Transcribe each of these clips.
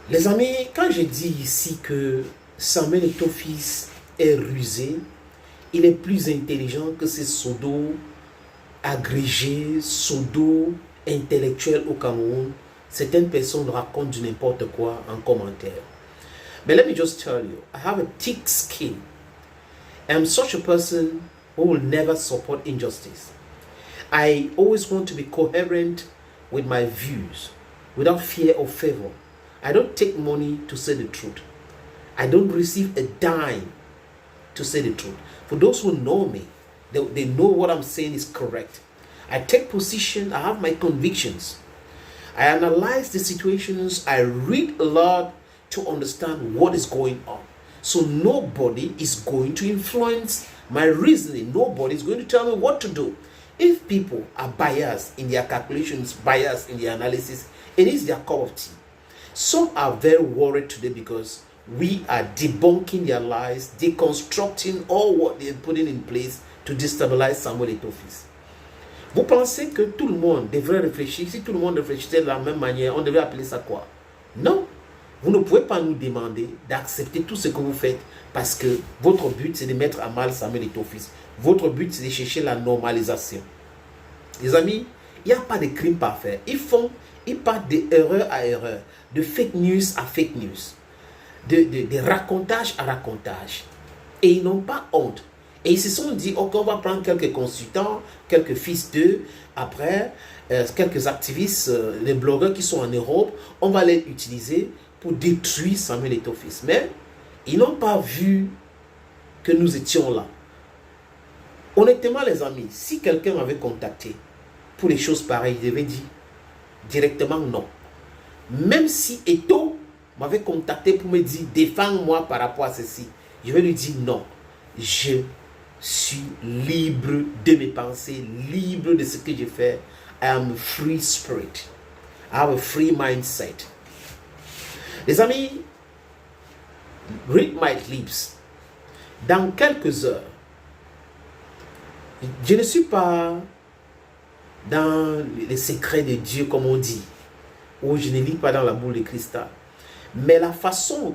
Les amis, quand je dis ici que Samuel Eto'o-Fils est rusé, il est plus intelligent que ces pseudo agrégés, pseudo intellectuels au Cameroun. Certaines personnes racontent du n'importe quoi en commentaire. But let me just tell you, I have a thick skin. I'm such a person who will never support injustice. I always want to be coherent with my views without fear or favor. I don't take money to say the truth. I don't receive a dime to say the truth. For those who know me, they know what I'm saying is correct. I take position, I have my convictions. I analyze the situations, I read a lot to understand what is going on. So nobody is going to influence my reasoning. Nobody is going to tell me what to do. If people are biased in their calculations, biased in their analysis, it is their cup of tea. Some are very worried today because we are debunking their lies, deconstructing all what they're putting in place to destabilize Samuel Eto'o-Fils. Vous pensez que tout le monde devrait réfléchir? Si tout le monde réfléchissait de la même manière, on devrait appeler ça quoi? Non. Vous ne pouvez pas nous demander d'accepter tout ce que vous faites parce que votre but, c'est de mettre à mal Samuel Eto'o-Fils. Votre but, c'est de chercher la normalisation. Les amis, il n'y a pas de crime parfait. Ils partent d'erreur à erreur, de fake news à fake news, de racontage à racontage. Et ils n'ont pas honte. Et ils se sont dit, ok, on va prendre quelques consultants, quelques fils d'eux, après, quelques activistes, les blogueurs qui sont en Europe, on va les utiliser pour détruire Samuel Eto'o-Fils. Mais ils n'ont pas vu que nous étions là. Honnêtement, les amis, si quelqu'un m'avait contacté pour des choses pareilles, je devais dire directement non. Même si Eto'o m'avait contacté pour me dire défends-moi par rapport à ceci, je vais lui dire non. Je suis libre de mes pensées, libre de ce que je fais. I am a free spirit. I have a free mindset. Les amis, read my lips. Dans quelques heures, je ne suis pas dans les secrets de Dieu, comme on dit, ou je ne lis pas dans la boule de cristal. Mais la façon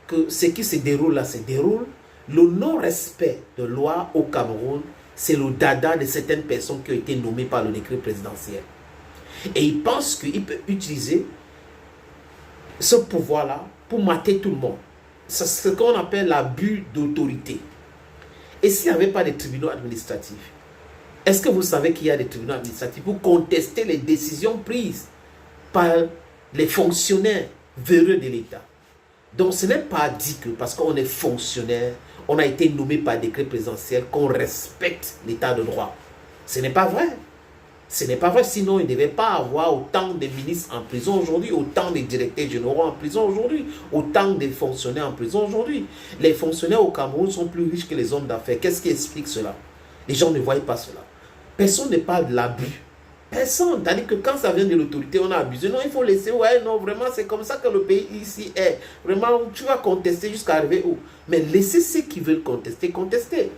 que ce qui se déroule là se déroule, le non-respect de loi au Cameroun, c'est le dada de certaines personnes qui ont été nommées par le décret présidentiel. Et ils pensent qu'ils peuvent utiliser ce pouvoir-là pour mater tout le monde. C'est ce qu'on appelle l'abus d'autorité. Et s'il n'y avait pas de tribunaux administratifs, est-ce que vous savez qu'il y a des tribunaux administratifs pour contester les décisions prises par les fonctionnaires véreux de l'État? Donc ce n'est pas dit que parce qu'on est fonctionnaire, on a été nommé par décret présidentiel, qu'on respecte l'état de droit. Ce n'est pas vrai. Ce n'est pas vrai, sinon il ne devait pas avoir autant de ministres en prison aujourd'hui, autant de directeurs généraux en prison aujourd'hui, autant de fonctionnaires en prison aujourd'hui. Les fonctionnaires au Cameroun sont plus riches que les hommes d'affaires. Qu'est-ce qui explique cela? Les gens ne voient pas cela. Personne ne parle de l'abus. Personne. C'est-à-dire que quand ça vient de l'autorité, on a abusé. Non, il faut laisser. Ouais, non, vraiment, c'est comme ça que le pays ici est. Vraiment, tu vas contester jusqu'à arriver où? Mais laissez ceux qui veulent contester, contester.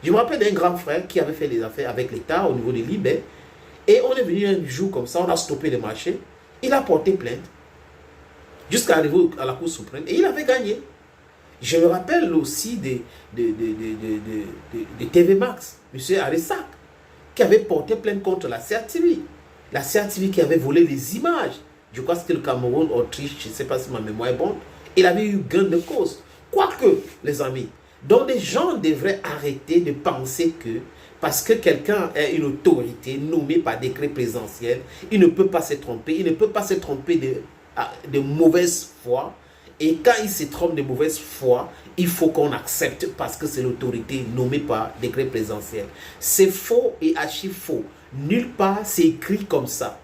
Je me rappelle d'un grand frère qui avait fait des affaires avec l'État au niveau de Libé. Et on est venu un jour comme ça, on a stoppé le marché. Il a porté plainte jusqu'à arriver à la Cour suprême. Et il avait gagné. Je me rappelle aussi de TV Max, M. Arissak, qui avait porté plainte contre la CRTV. La CRTV qui avait volé les images. Je crois que c'était le Cameroun, Autriche, je ne sais pas si ma mémoire est bonne. Il avait eu gain de cause. Quoique, les amis, donc les gens devraient arrêter de penser que parce que quelqu'un est une autorité nommée par décret présidentiel, il ne peut pas se tromper. Il ne peut pas se tromper de mauvaise foi. Et quand il se trompe de mauvaise foi, il faut qu'on accepte parce que c'est l'autorité nommée par décret présidentiel. C'est faux et archi faux. Nulle part c'est écrit comme ça.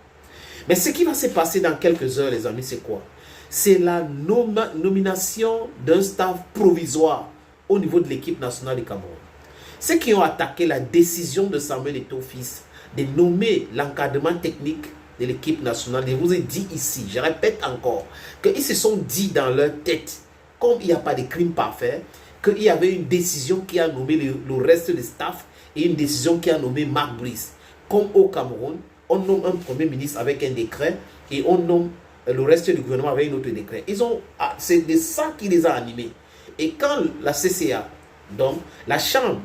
Mais ce qui va se passer dans quelques heures, les amis, c'est quoi? C'est la nomination d'un staff provisoire au niveau de l'équipe nationale du Cameroun. Ceux qui ont attaqué la décision de Samuel Eto'o-Fils de nommer l'encadrement technique de l'équipe nationale, je vous ai dit ici, je répète encore, qu'ils se sont dit dans leur tête, comme il n'y a pas de crime parfait, qu'il y avait une décision qui a nommé le reste du staff et une décision qui a nommé Marc Brice. Comme au Cameroun, on nomme un premier ministre avec un décret et on nomme le reste du gouvernement avait un autre décret. C'est de ça qui les a animés. Et quand la CCA, donc la chambre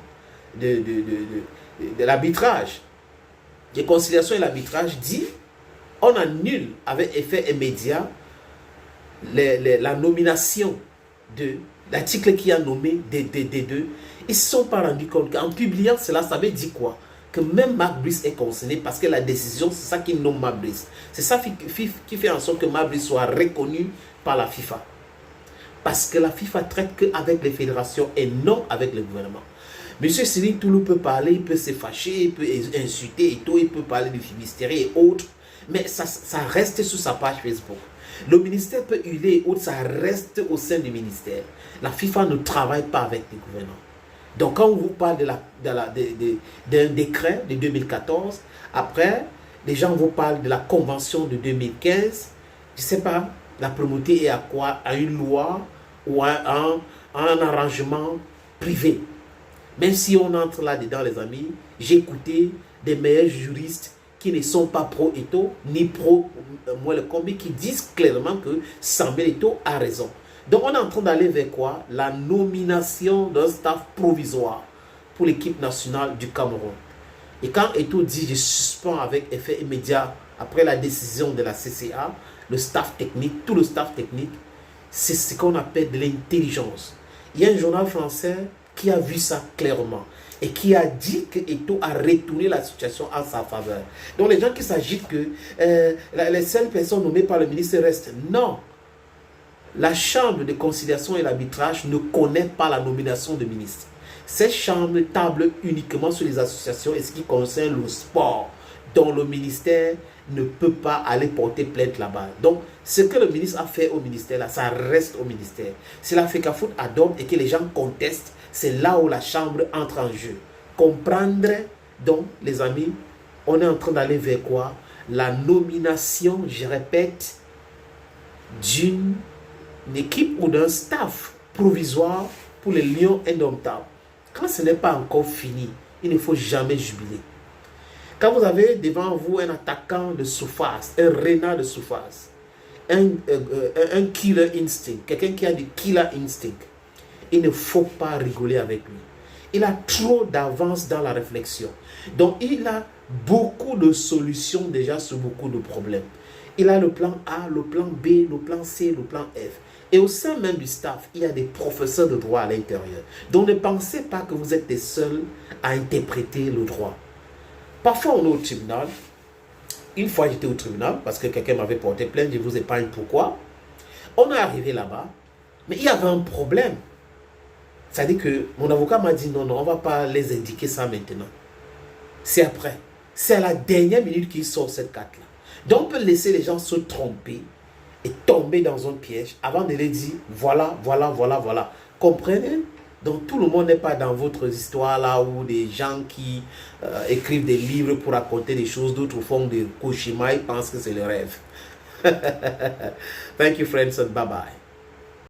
de l'arbitrage, de conciliation et l'arbitrage, dit on annule avec effet immédiat la nomination de l'article qui a nommé des deux. Ils ne se sont pas rendus compte qu'en publiant cela, ça veut dire quoi? Que même Marc Brice est concerné parce que la décision, c'est ça qui nomme Marc Brice. C'est ça qui fait en sorte que Marc Brice soit reconnu par la FIFA. Parce que la FIFA traite qu'avec les fédérations et non avec le gouvernement. Monsieur Cyril Toulou peut parler, il peut se fâcher, il peut insulter et tout, il peut parler du Finistère et autres, mais ça reste sur sa page Facebook. Le ministère peut hurler et autres, ça reste au sein du ministère. La FIFA ne travaille pas avec le gouvernement. Donc quand on vous parle d'un décret de 2014, après, les gens vous parlent de la convention de 2015, je ne sais pas, la primauté est à quoi? À une loi ou à un arrangement privé. Même si on entre là-dedans, les amis, j'ai écouté des meilleurs juristes qui ne sont pas pro-Eto'o, ni pro-Moi-le-Combi, qui disent clairement que Samuel Eto'o a raison. Donc on est en train d'aller vers quoi? La nomination d'un staff provisoire pour l'équipe nationale du Cameroun. Et quand Eto'o dit je suspends avec effet immédiat après la décision de la CCA, le staff technique, tout le staff technique, c'est ce qu'on appelle de l'intelligence. Il y a un journal français qui a vu ça clairement et qui a dit que Eto'o a retourné la situation en sa faveur. Donc les gens qui s'agitent que les seules personnes nommées par le ministre restent, non. La chambre de conciliation et l'arbitrage ne connaît pas la nomination de ministre. Cette chambre table uniquement sur les associations et ce qui concerne le sport, dont le ministère ne peut pas aller porter plainte là-bas. Donc, ce que le ministre a fait au ministère, là, ça reste au ministère. Si la FECAFOOT adopte et que les gens contestent, c'est là où la chambre entre en jeu. Comprendre, donc, les amis, on est en train d'aller vers quoi? La nomination, je répète, d'une équipe ou d'un staff provisoire pour les Lions indomptables. Quand ce n'est pas encore fini, il ne faut jamais jubiler. Quand vous avez devant vous un attaquant de surface, un renard de surface, un killer instinct, quelqu'un qui a du killer instinct, il ne faut pas rigoler avec lui. Il a trop d'avance dans la réflexion. Donc, il a beaucoup de solutions déjà sur beaucoup de problèmes. Il a le plan A, le plan B, le plan C, le plan F. Et au sein même du staff, il y a des professeurs de droit à l'intérieur. Donc, ne pensez pas que vous êtes les seuls à interpréter le droit. Parfois, on est au tribunal. Une fois, j'étais au tribunal parce que quelqu'un m'avait porté plainte. Je vous épargne pourquoi. On est arrivé là-bas, mais il y avait un problème. C'est-à-dire que mon avocat m'a dit non, on ne va pas les indiquer ça maintenant. C'est après. C'est à la dernière minute qu'il sort cette carte-là. Donc, on peut laisser les gens se tromper et tomber dans un piège avant de les dire voilà, voilà, voilà, voilà. Comprenez? Donc, tout le monde n'est pas dans votre histoire là où des gens qui écrivent des livres pour raconter des choses, d'autres font des cauchemars, ils pensent que c'est le rêve. Thank you, friends, and bye-bye.